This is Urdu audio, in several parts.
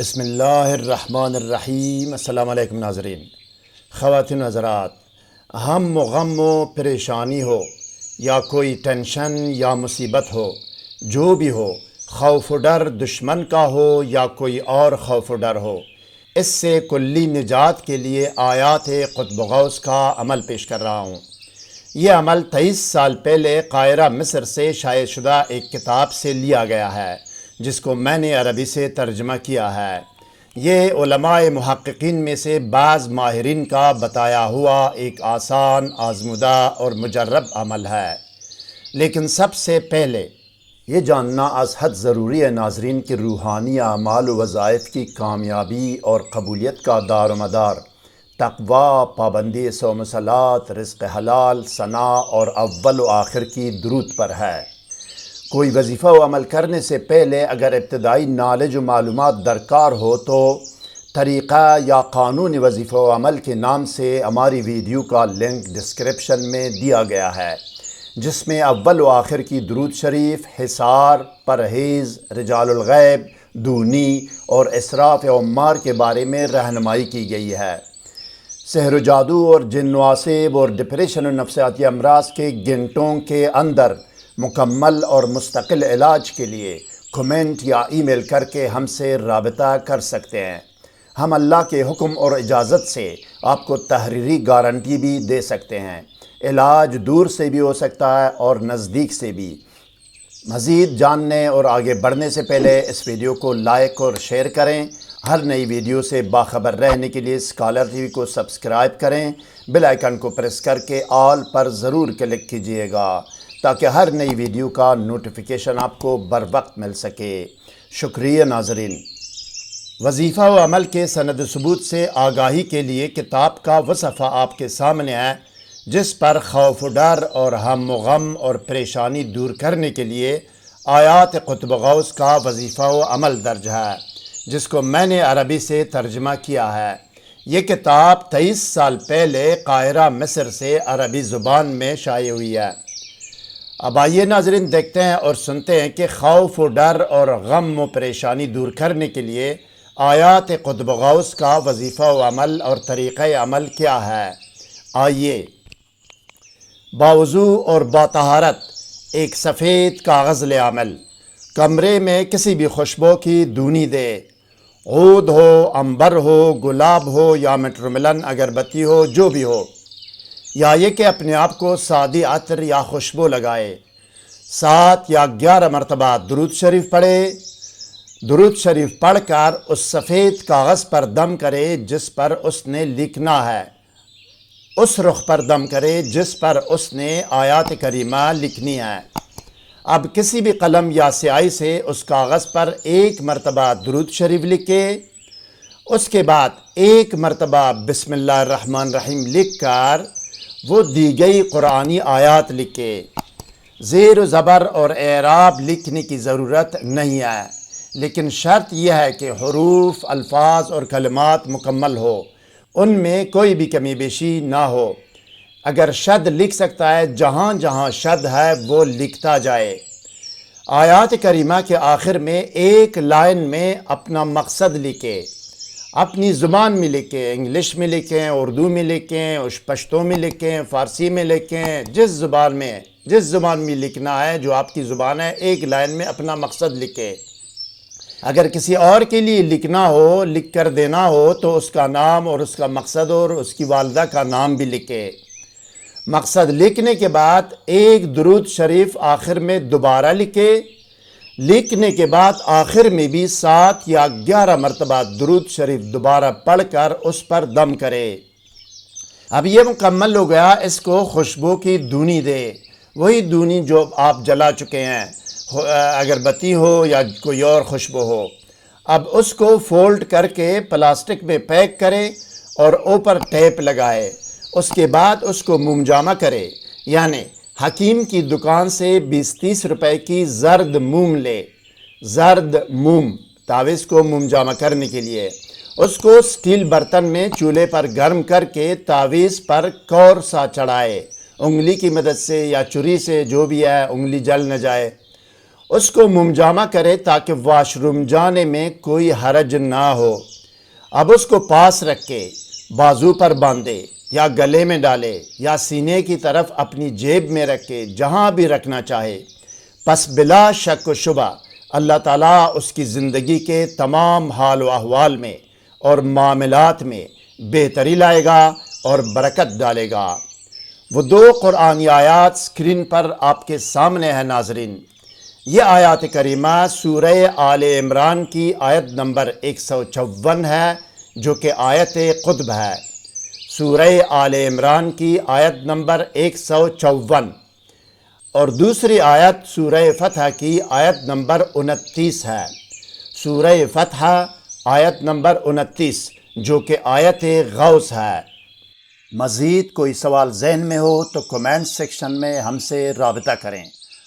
بسم اللہ الرحمن الرحیم۔ السلام علیکم ناظرین، خواتین حضرات، ہم و غم و پریشانی ہو یا کوئی ٹینشن یا مصیبت ہو، جو بھی ہو، خوف و ڈر دشمن کا ہو یا کوئی اور خوف و ڈر ہو، اس سے کلی نجات کے لیے آیات قطب غوث کا عمل پیش کر رہا ہوں۔ یہ عمل 23 سال پہلے قاہرہ مصر سے شائع شدہ ایک کتاب سے لیا گیا ہے، جس کو میں نے عربی سے ترجمہ کیا ہے۔ یہ علماء محققین میں سے بعض ماہرین کا بتایا ہوا ایک آسان، آزمودہ اور مجرب عمل ہے، لیکن سب سے پہلے یہ جاننا از حد ضروری ہے ناظرین کہ روحانی اعمال و وظائف کی کامیابی اور قبولیت کا دار و مدار تقویٰ، پابندی صوم و صلات، رزق حلال، ثناء اور اول و آخر کی درود پر ہے۔ کوئی وظیفہ و عمل کرنے سے پہلے اگر ابتدائی نالج و معلومات درکار ہو تو طریقہ یا قانون وظیفہ و عمل کے نام سے ہماری ویڈیو کا لنک ڈسکرپشن میں دیا گیا ہے، جس میں اول و آخر کی درود شریف، حصار، پرہیز، رجال الغیب، دونی اور اسراف عمار کے بارے میں رہنمائی کی گئی ہے۔ سحر و جادو اور جن و عصیب اور ڈپریشن و نفسیاتی امراض کے گھنٹوں کے اندر مکمل اور مستقل علاج کے لیے کمنٹ یا ای میل کر کے ہم سے رابطہ کر سکتے ہیں۔ ہم اللہ کے حکم اور اجازت سے آپ کو تحریری گارنٹی بھی دے سکتے ہیں۔ علاج دور سے بھی ہو سکتا ہے اور نزدیک سے بھی۔ مزید جاننے اور آگے بڑھنے سے پہلے اس ویڈیو کو لائک اور شیئر کریں۔ ہر نئی ویڈیو سے باخبر رہنے کے لیے اسکالر ٹی وی کو سبسکرائب کریں۔ بیل آئیکن کو پریس کر کے آل پر ضرور کلک کیجئے گا تاکہ ہر نئی ویڈیو کا نوٹیفیکیشن آپ کو بر وقت مل سکے۔ شکریہ ناظرین۔ وظیفہ و عمل کے سند ثبوت سے آگاہی کے لیے کتاب کا وہ صفحہ آپ کے سامنے ہے جس پر خوف و ڈر اور ہم و غم اور پریشانی دور کرنے کے لیے آیات قطب غوث کا وظیفہ و عمل درج ہے، جس کو میں نے عربی سے ترجمہ کیا ہے۔ یہ کتاب 23 سال پہلے قاہرہ مصر سے عربی زبان میں شائع ہوئی ہے۔ اب آئیے ناظرین دیکھتے ہیں اور سنتے ہیں کہ خوف و ڈر اور غم و پریشانی دور کرنے کے لیے آیات قطب غوث کا وظیفہ و عمل اور طریقہ عمل کیا ہے۔ آئیے۔ باوضو اور باطہارت ایک سفید کاغذ لے عمل، کمرے میں کسی بھی خوشبو کی دونی دے، عود ہو، عنبر ہو، گلاب ہو یا میٹروملن اگربتی ہو، جو بھی ہو، یا یہ کہ اپنے آپ کو سادی عطر یا خوشبو لگائے۔ 7 یا 11 مرتبہ درود شریف پڑھے۔ درود شریف پڑھ کر اس سفید کاغذ پر دم کرے جس پر اس نے لکھنا ہے، اس رخ پر دم کرے جس پر اس نے آیات کریمہ لکھنی ہے۔ اب کسی بھی قلم یا سیاہی سے اس کاغذ پر 1 مرتبہ درود شریف لکھے، اس کے بعد 1 مرتبہ بسم اللہ الرحمن الرحیم لکھ کر وہ دی گئی قرآنی آیات لکھے۔ زیر و زبر اور اعراب لکھنے کی ضرورت نہیں ہے، لیکن شرط یہ ہے کہ حروف، الفاظ اور کلمات مکمل ہو، ان میں کوئی بھی کمی بیشی نہ ہو۔ اگر شد لکھ سکتا ہے، جہاں جہاں شد ہے وہ لکھتا جائے۔ آیات کریمہ کے آخر میں 1 لائن میں اپنا مقصد لکھے، اپنی زبان میں لکھیں، انگلش میں لکھیں، اردو میں لکھیں، پشتو میں لکھیں، فارسی میں لکھیں، جس زبان میں لکھنا ہے، جو آپ کی زبان ہے، 1 لائن میں اپنا مقصد لکھیں۔ اگر کسی اور کے لیے لکھنا ہو، لکھ کر دینا ہو، تو اس کا نام اور اس کا مقصد اور اس کی والدہ کا نام بھی لکھے۔ مقصد لکھنے کے بعد 1 درود شریف آخر میں دوبارہ لکھے۔ لکھنے کے بعد آخر میں بھی 7 یا 11 مرتبہ درود شریف دوبارہ پڑھ کر اس پر دم کرے۔ اب یہ مکمل ہو گیا، اس کو خوشبو کی دونی دے، وہی دونی جو آپ جلا چکے ہیں، اگربتی ہو یا کوئی اور خوشبو ہو۔ اب اس کو فولڈ کر کے پلاسٹک میں پیک کرے اور اوپر ٹیپ لگائے۔ اس کے بعد اس کو موم جامہ کرے، یعنی حکیم کی دکان سے 20-30 روپے کی زرد موم لے، زرد موم، تعویذ کو موم جامہ کرنے کے لیے۔ اس کو سٹیل برتن میں چولہے پر گرم کر کے تعویذ پر کور سا چڑھائے، انگلی کی مدد سے یا چری سے، جو بھی ہے، انگلی جل نہ جائے۔ اس کو ممجامہ کرے تاکہ واش روم جانے میں کوئی حرج نہ ہو۔ اب اس کو پاس رکھ کے بازو پر باندھے یا گلے میں ڈالے یا سینے کی طرف اپنی جیب میں رکھ کے جہاں بھی رکھنا چاہے، پس بلا شک و شبہ اللہ تعالیٰ اس کی زندگی کے تمام حال و احوال میں اور معاملات میں بہتری لائے گا اور برکت ڈالے گا۔ وہ دو قرآنی آیات اسکرین پر آپ کے سامنے ہیں ناظرین۔ یہ آیات کریمہ سورہ آل عمران کی آیت نمبر 154 ہے، جو کہ آیت قطب ہے۔ سورہ آل عمران کی آیت نمبر 154 اور دوسری آیت سورہ فتح کی آیت نمبر 29 ہے۔ سورہ فتح آیت نمبر 29 جو کہ آیت غوث ہے۔ مزید کوئی سوال ذہن میں ہو تو کمنٹ سیکشن میں ہم سے رابطہ کریں،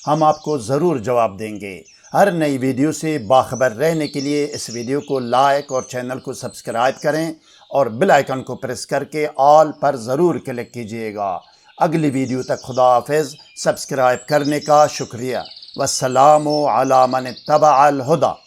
ہم آپ کو ضرور جواب دیں گے۔ ہر نئی ویڈیو سے باخبر رہنے کے لیے اس ویڈیو کو لائک اور چینل کو سبسکرائب کریں اور بیل آئیکن کو پریس کر کے آل پر ضرور کلک کیجئے گا۔ اگلی ویڈیو تک خدا حافظ۔ سبسکرائب کرنے کا شکریہ۔ والسلام علی من اتبع الہدی۔